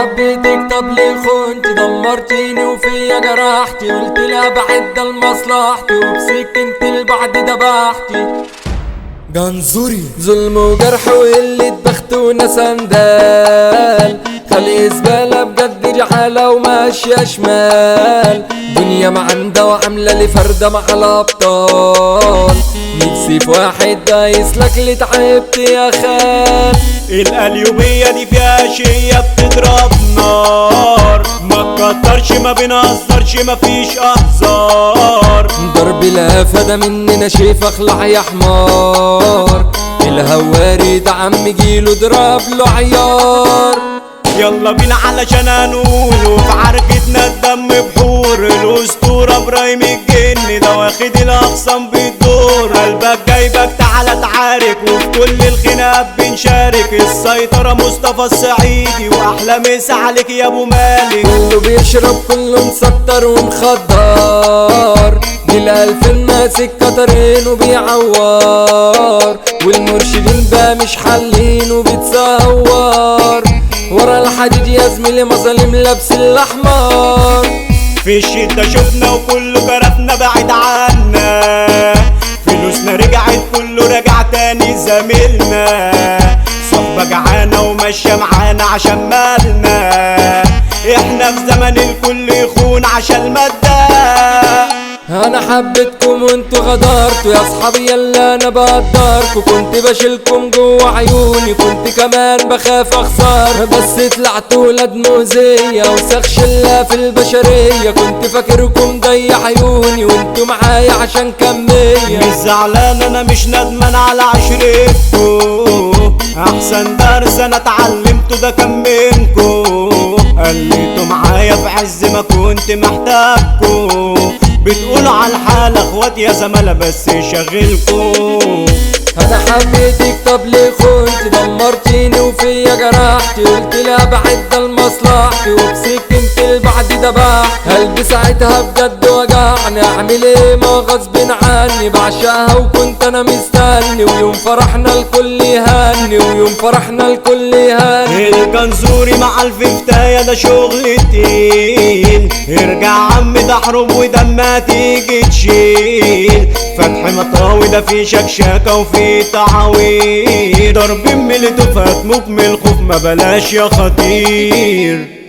حبيتك طب ليه خنت، دمرتيني وفيا جرحتي، قلت لها بعد لمصلحتي وبسكنت البعد دبحتي. جنزوري ظلم وجرح وقلة بخت وناس اندال، خلق زبالة بجد جحالة وماشية شمال، دنيا معندة وعاملة لي فردة مع الأبطال، نفسي في واحد دايس لك اللي تعبت يا خال. القليوبية دي فيها شية بتضرب نار، ما تكترش ما بنهزرش مفيش اهزار، ضرب الافة ده مننا شايف اخلع يا حمار، الهواري ده عم جيله ضرب له عيار. يلا بينا علشان هنقول وفي عركتنا الدم بحور، الاسطورة ابراهيم الجن ده واخد الاقسام بيدور، قلبك جايبك تعالى تعارك وفي كل الخناقات بنشارك، السيطرة مصطفى الصعيدي واحلى مسا عليك يا ابو مالك. كله بيشرب كله مسطر ومخدر، بالالف ماسك كترين وبيعور، والمرشدين بقى مش حالين وبيتصور، ورا الحديد يا زميلي مظالم لابس الاحمر. في الشدة شفنا وكله كرفنا بعيد عنا، فلوسنا رجعت كله رجع تاني زميلنا، صحبة جعانة وماشية معانا عشان مالنا، احنا في زمن الكل يخون عشان المادة. انا حبيتكم وانتوا غدرتوا يا اصحابي يلا انا بقدركوا، كنت بشيلكم جوا عيوني كنت كمان بخاف اخسر، بس طلعتوا ولاد مؤذية وسخ شلة في البشرية، كنت فاكركم ضي عيوني وانتوا معايا عشان كمية. مش زعلان انا مش ندمان على عشرتكوا، احسن درس انا اتعلمته ده كان منكوا، قليتوا معايا في عز ما كنت محتاجكوا، بتقولوا على الحالة اخوات يا زمالة بس شغلكوا. انا حبيتك طب ليه خنت، دمرتيني وفيا جرحتي، قلت لها بعد لمصلحتي وبسكنت البعد دبحت، قلبي ساعتها بجد وجعني، اعمل ايه ما غصب عني، بعشقها وكنت انا مستني، ويوم فرحنا الكل يهني ويوم فرحنا الكل يهني. الجنزوري مع الفتاية ده شغل تقيل، ارجع عم ده حروب ودمها تيجي تشيل، فتح مطاوي ده في شكشاكة وفي تعويض، ضرب من اللي تفات مكمل خوف ما بلاش يا خطير.